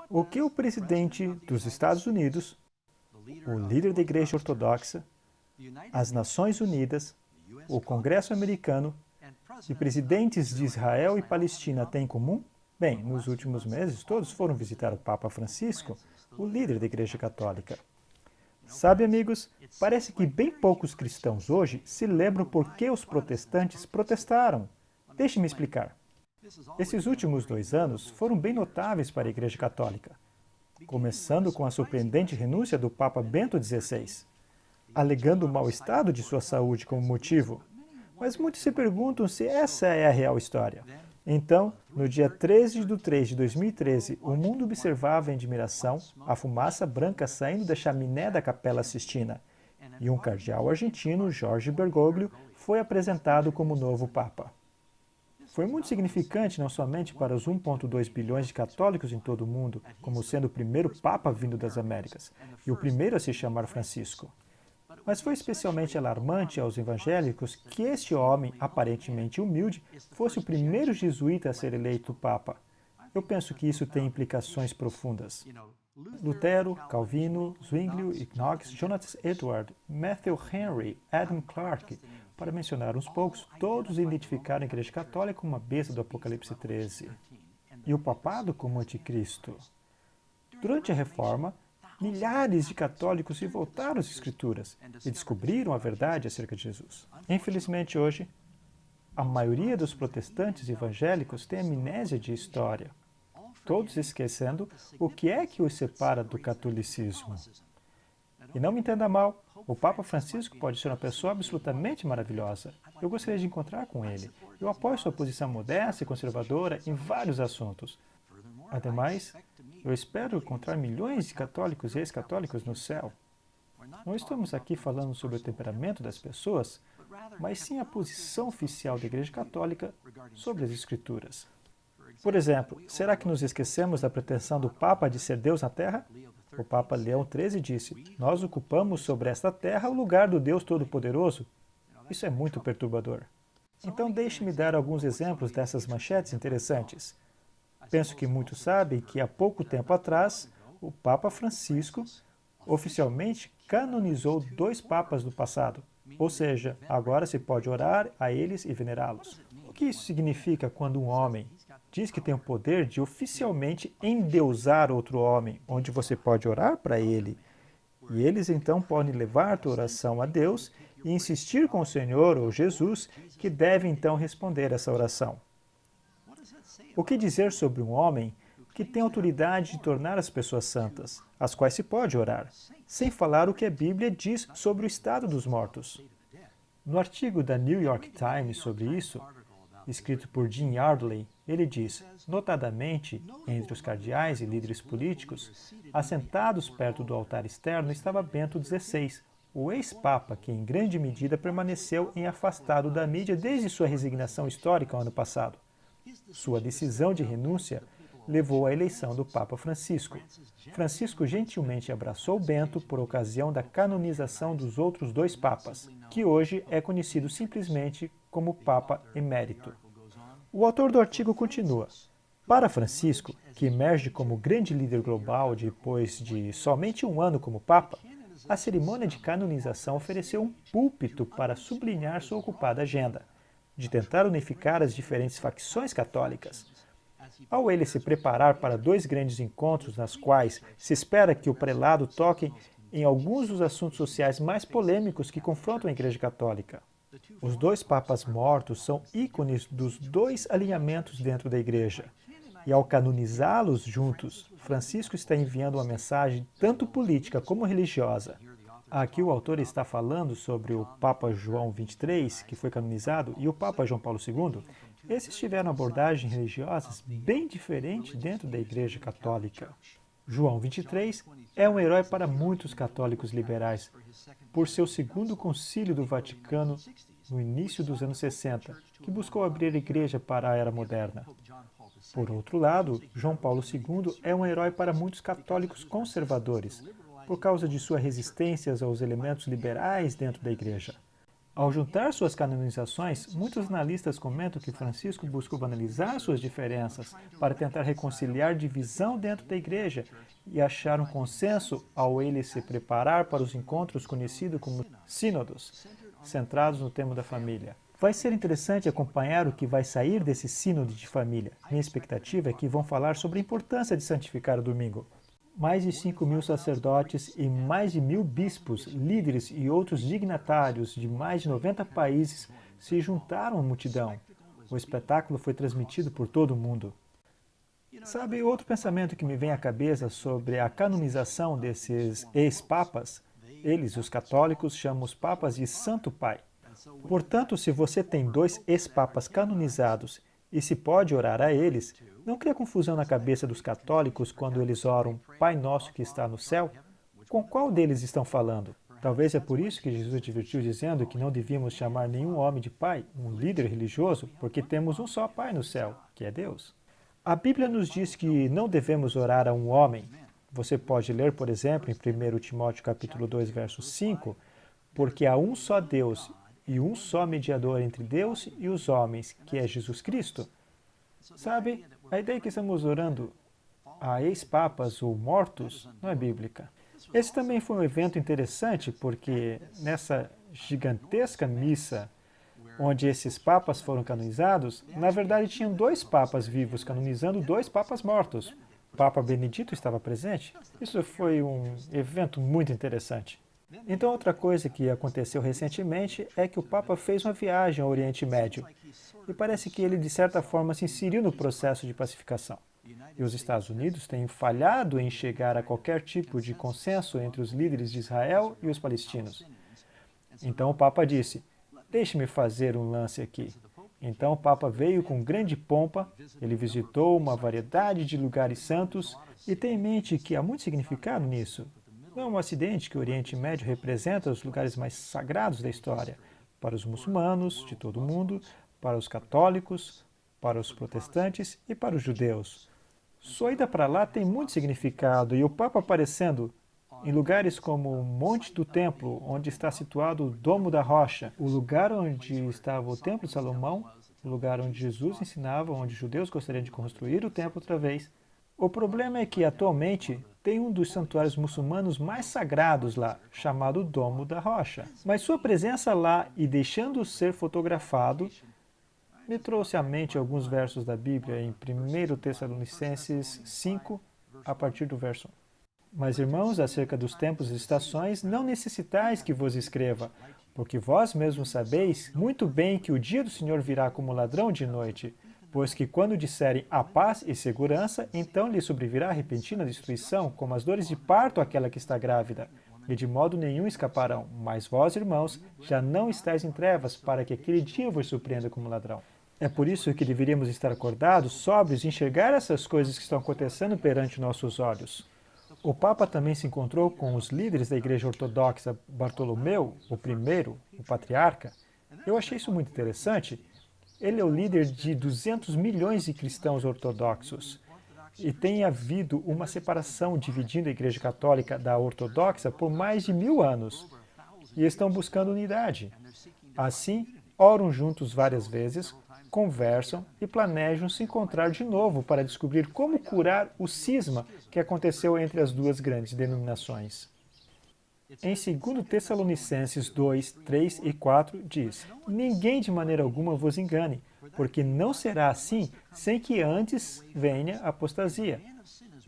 O que o presidente dos Estados Unidos, o líder da Igreja Ortodoxa, as Nações Unidas, o Congresso americano e presidentes de Israel e Palestina têm em comum? Bem, nos últimos meses, todos foram visitar o Papa Francisco, o líder da Igreja Católica. Sabe, amigos, parece que bem poucos cristãos hoje se lembram por que os protestantes protestaram. Deixe-me explicar. Esses últimos 2 anos foram bem notáveis para a Igreja Católica, começando com a surpreendente renúncia do Papa Bento XVI, alegando o mau estado de sua saúde como motivo. Mas muitos se perguntam se essa é a real história. Então, no dia 13 de 3 de 2013, o mundo observava em admiração a fumaça branca saindo da chaminé da Capela Sistina, e um cardeal argentino, Jorge Bergoglio, foi apresentado como novo Papa. Foi muito significante não somente para os 1,2 bilhões de católicos em todo o mundo, como sendo o primeiro Papa vindo das Américas, e o primeiro a se chamar Francisco. Mas foi especialmente alarmante aos evangélicos que este homem, aparentemente humilde, fosse o primeiro jesuíta a ser eleito Papa. Eu penso que isso tem implicações profundas. Lutero, Calvino, Zwinglio, Knox, Jonathan Edwards, Matthew Henry, Adam Clarke, para mencionar uns poucos, todos identificaram a Igreja Católica como uma besta do Apocalipse 13 e o papado como anticristo. Durante a Reforma, milhares de católicos se voltaram às Escrituras e descobriram a verdade acerca de Jesus. Infelizmente, hoje, a maioria dos protestantes evangélicos tem amnésia de história, todos esquecendo o que é que os separa do catolicismo. E não me entenda mal, o Papa Francisco pode ser uma pessoa absolutamente maravilhosa. Eu gostaria de encontrar com ele. Eu apoio sua posição modesta e conservadora em vários assuntos. Ademais, eu espero encontrar milhões de católicos e ex-católicos no céu. Não estamos aqui falando sobre o temperamento das pessoas, mas sim a posição oficial da Igreja Católica sobre as Escrituras. Por exemplo, será que nos esquecemos da pretensão do Papa de ser Deus na Terra? O Papa Leão XIII disse: "Nós ocupamos sobre esta terra o lugar do Deus Todo-Poderoso." Isso é muito perturbador. Então deixe-me dar alguns exemplos dessas manchetes interessantes. Penso que muitos sabem que há pouco tempo atrás, o Papa Francisco oficialmente canonizou 2 papas do passado, ou seja, agora se pode orar a eles e venerá-los. O que isso significa quando um homem diz que tem o poder de oficialmente endeusar outro homem, onde você pode orar para ele, e eles então podem levar tua oração a Deus e insistir com o Senhor ou Jesus, que deve então responder essa oração? O que dizer sobre um homem que tem autoridade de tornar as pessoas santas, as quais se pode orar, sem falar o que a Bíblia diz sobre o estado dos mortos? No artigo da New York Times sobre isso, escrito por Jim Yardley, ele diz: notadamente, entre os cardeais e líderes políticos, assentados perto do altar externo estava Bento XVI, o ex-papa que em grande medida permaneceu afastado da mídia desde sua resignação histórica ano passado. Sua decisão de renúncia levou à eleição do Papa Francisco. Francisco gentilmente abraçou Bento por ocasião da canonização dos outros 2 papas, que hoje é conhecido simplesmente como Papa Emérito. O autor do artigo continua: para Francisco, que emerge como grande líder global depois de somente 1 ano como Papa, a cerimônia de canonização ofereceu um púlpito para sublinhar sua ocupada agenda, de tentar unificar as diferentes facções católicas. Ao ele se preparar para 2 grandes encontros nas quais se espera que o prelado toque em alguns dos assuntos sociais mais polêmicos que confrontam a Igreja Católica. Os 2 papas mortos são ícones dos 2 alinhamentos dentro da Igreja. E ao canonizá-los juntos, Francisco está enviando uma mensagem tanto política como religiosa. Aqui o autor está falando sobre o Papa João XXIII, que foi canonizado, e o Papa João Paulo II. Esses tiveram abordagens religiosas bem diferentes dentro da Igreja Católica. João XXIII é um herói para muitos católicos liberais, por seu 2º concílio do Vaticano no início dos anos 60, que buscou abrir a Igreja para a Era Moderna. Por outro lado, João Paulo II é um herói para muitos católicos conservadores, por causa de suas resistências aos elementos liberais dentro da Igreja. Ao juntar suas canonizações, muitos analistas comentam que Francisco buscou banalizar suas diferenças para tentar reconciliar divisão dentro da igreja e achar um consenso ao ele se preparar para os encontros conhecidos como sínodos, centrados no tema da família. Vai ser interessante acompanhar o que vai sair desse sínodo de família. Minha expectativa é que vão falar sobre a importância de santificar o domingo. Mais de 5.000 sacerdotes e mais de 1.000 bispos, líderes e outros dignatários de mais de 90 países se juntaram à multidão. O espetáculo foi transmitido por todo o mundo. Sabe, outro pensamento que me vem à cabeça sobre a canonização desses ex-papas? Eles, os católicos, chamam os papas de Santo Pai. Portanto, se você tem 2 ex-papas canonizados e se pode orar a eles, não cria confusão na cabeça dos católicos quando eles oram Pai Nosso que está no céu? Com qual deles estão falando? Talvez é por isso que Jesus advertiu dizendo que não devíamos chamar nenhum homem de pai, um líder religioso, porque temos um só Pai no céu, que é Deus. A Bíblia nos diz que não devemos orar a um homem. Você pode ler, por exemplo, em 1 Timóteo capítulo 2, verso 5, porque há um só Deus e um só mediador entre Deus e os homens, que é Jesus Cristo. Sabe, a ideia que estamos orando a ex-papas ou mortos não é bíblica. Esse também foi um evento interessante, porque nessa gigantesca missa onde esses papas foram canonizados, na verdade tinham 2 papas vivos canonizando 2 papas mortos. O Papa Benedito estava presente. Isso foi um evento muito interessante. Então, outra coisa que aconteceu recentemente é que o Papa fez uma viagem ao Oriente Médio e parece que ele, de certa forma, se inseriu no processo de pacificação. E os Estados Unidos têm falhado em chegar a qualquer tipo de consenso entre os líderes de Israel e os palestinos. Então o Papa disse, deixe-me fazer um lance aqui. Então o Papa veio com grande pompa, ele visitou uma variedade de lugares santos e tem em mente que há muito significado nisso. Não é um acidente que o Oriente Médio representa os lugares mais sagrados da história, para os muçulmanos de todo o mundo, para os católicos, para os protestantes e para os judeus. Sua ida para lá tem muito significado e o Papa aparecendo em lugares como o Monte do Templo, onde está situado o Domo da Rocha, o lugar onde estava o Templo de Salomão, o lugar onde Jesus ensinava, onde os judeus gostariam de construir o templo outra vez. O problema é que, atualmente, tem um dos santuários muçulmanos mais sagrados lá, chamado Domo da Rocha. Mas sua presença lá e deixando ser fotografado me trouxe à mente alguns versos da Bíblia em 1 Tessalonicenses 5, a partir do verso 1. Mas, irmãos, acerca dos tempos e estações, não necessitais que vos escreva, porque vós mesmos sabeis muito bem que o dia do Senhor virá como ladrão de noite. Pois que quando disserem a paz e segurança, então lhe sobrevirá repentina destruição, como as dores de parto àquela que está grávida. E de modo nenhum escaparão. Mas vós, irmãos, já não estáis em trevas, para que aquele dia vos surpreenda como ladrão. É por isso que deveríamos estar acordados, sóbrios e enxergar essas coisas que estão acontecendo perante nossos olhos. O Papa também se encontrou com os líderes da Igreja Ortodoxa Bartolomeu, o primeiro, o patriarca. Eu achei isso muito interessante. Ele é o líder de 200 milhões de cristãos ortodoxos. E tem havido uma separação dividindo a Igreja Católica da Ortodoxa por mais de 1000 anos. E estão buscando unidade. Assim, oram juntos várias vezes, conversam e planejam se encontrar de novo para descobrir como curar o cisma que aconteceu entre as duas grandes denominações. Em 2 Tessalonicenses 2, 3 e 4 diz, ninguém de maneira alguma vos engane, porque não será assim sem que antes venha a apostasia,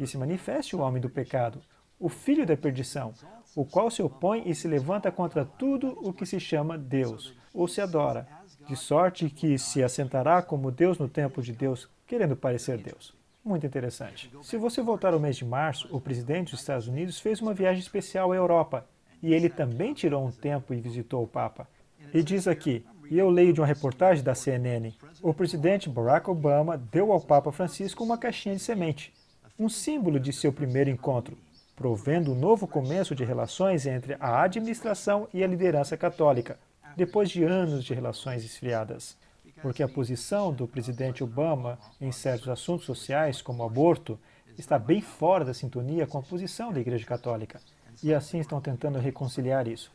e se manifeste o homem do pecado, o filho da perdição, o qual se opõe e se levanta contra tudo o que se chama Deus, ou se adora, de sorte que se assentará como Deus no templo de Deus, querendo parecer Deus. Muito interessante. Se você voltar ao mês de março, o presidente dos Estados Unidos fez uma viagem especial à Europa, e ele também tirou um tempo e visitou o Papa. E diz aqui, e eu leio de uma reportagem da CNN, o presidente Barack Obama deu ao Papa Francisco uma caixinha de semente, um símbolo de seu primeiro encontro, provendo um novo começo de relações entre a administração e a liderança católica, depois de anos de relações esfriadas. Porque a posição do presidente Obama em certos assuntos sociais, como aborto, está bem fora da sintonia com a posição da Igreja Católica. E assim estão tentando reconciliar isso.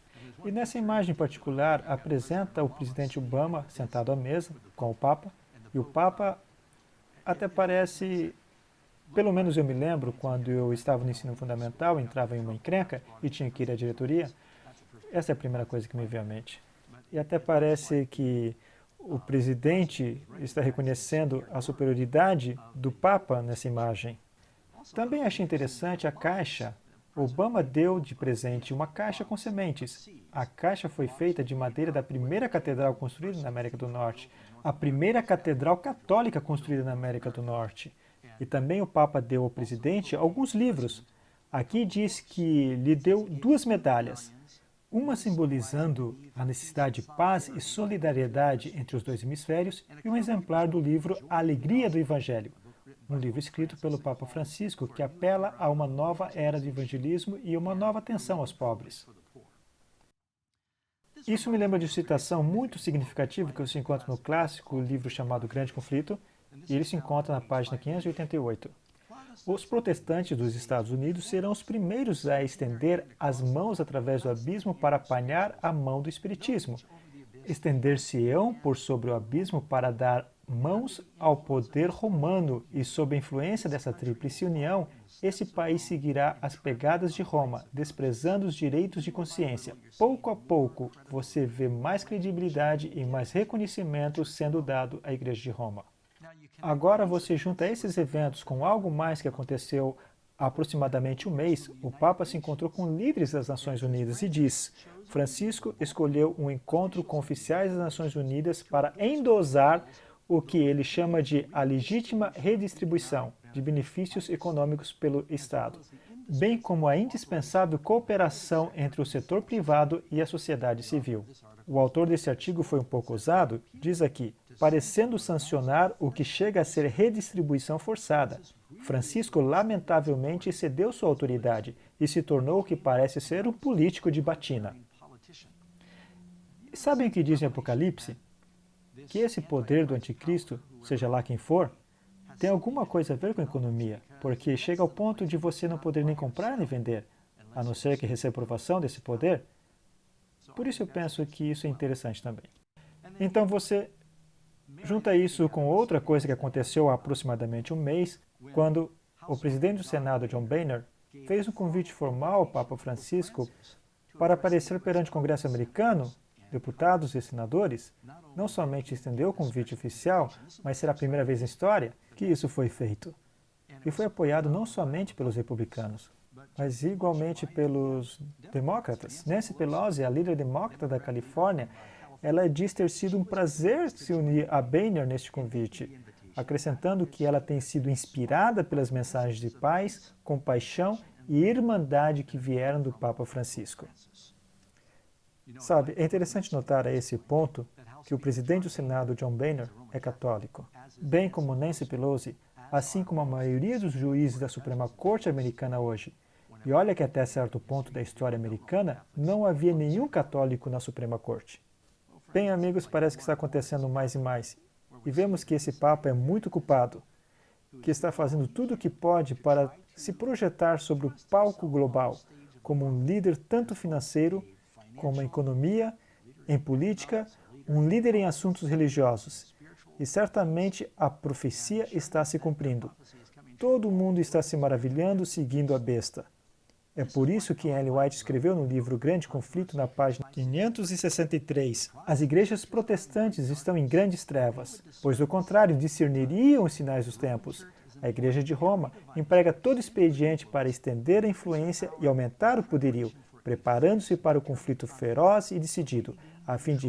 E nessa imagem particular apresenta o presidente Obama sentado à mesa com o Papa, e o Papa até parece, pelo menos eu me lembro, quando eu estava no ensino fundamental, entrava em uma encrenca e tinha que ir à diretoria, essa é a primeira coisa que me veio à mente. E até parece que o presidente está reconhecendo a superioridade do Papa nessa imagem. Também achei interessante a caixa. Obama deu de presente uma caixa com sementes. A caixa foi feita de madeira da primeira catedral construída na América do Norte, a primeira catedral católica construída na América do Norte. E também o Papa deu ao presidente alguns livros. Aqui diz que lhe deu 2 medalhas, uma simbolizando a necessidade de paz e solidariedade entre os 2 hemisférios e um exemplar do livro A Alegria do Evangelho, um livro escrito pelo Papa Francisco que apela a uma nova era de evangelismo e uma nova atenção aos pobres. Isso me lembra de uma citação muito significativa que se encontra no clássico livro chamado Grande Conflito, e ele se encontra na página 588. Os protestantes dos Estados Unidos serão os primeiros a estender as mãos através do abismo para apanhar a mão do Espiritismo. Estender-se-ão por sobre o abismo para dar mãos ao poder romano, e sob a influência dessa tríplice união, esse país seguirá as pegadas de Roma, desprezando os direitos de consciência. Pouco a pouco, você vê mais credibilidade e mais reconhecimento sendo dado à Igreja de Roma. Agora você junta esses eventos com algo mais que aconteceu há aproximadamente um mês. O Papa se encontrou com líderes das Nações Unidas e diz: Francisco escolheu um encontro com oficiais das Nações Unidas para endosar o que ele chama de a legítima redistribuição de benefícios econômicos pelo Estado, bem como a indispensável cooperação entre o setor privado e a sociedade civil. O autor desse artigo foi um pouco ousado, diz aqui, parecendo sancionar o que chega a ser redistribuição forçada. Francisco lamentavelmente excedeu sua autoridade e se tornou o que parece ser um político de batina. E sabem o que diz em Apocalipse? Que esse poder do anticristo, seja lá quem for, tem alguma coisa a ver com a economia, porque chega ao ponto de você não poder nem comprar nem vender, a não ser que receba aprovação desse poder. Por isso eu penso que isso é interessante também. Então você junta isso com outra coisa que aconteceu há aproximadamente um mês, quando o presidente do Senado, John Boehner, fez um convite formal ao Papa Francisco para aparecer perante o Congresso americano, deputados e senadores. Não somente estendeu o convite oficial, mas será a primeira vez na história que isso foi feito. E foi apoiado não somente pelos republicanos, mas igualmente pelos demócratas. Nancy Pelosi, a líder demócrata da Califórnia, ela diz ter sido um prazer se unir a Boehner neste convite, acrescentando que ela tem sido inspirada pelas mensagens de paz, compaixão e irmandade que vieram do Papa Francisco. Sabe, é interessante notar a esse ponto que o presidente do Senado, John Boehner, é católico, bem como Nancy Pelosi, assim como a maioria dos juízes da Suprema Corte americana hoje. E olha que até certo ponto da história americana não havia nenhum católico na Suprema Corte. Bem, amigos, parece que está acontecendo mais e mais. E vemos que esse Papa é muito culpado, que está fazendo tudo o que pode para se projetar sobre o palco global como um líder tanto financeiro como em economia, em política, um líder em assuntos religiosos. E certamente a profecia está se cumprindo. Todo mundo está se maravilhando seguindo a besta. É por isso que Ellen White escreveu no livro Grande Conflito, na página 563, as igrejas protestantes estão em grandes trevas, pois, do contrário, discerniriam os sinais dos tempos. A Igreja de Roma emprega todo expediente para estender a influência e aumentar o poderio, preparando-se para o conflito feroz e decidido, a fim de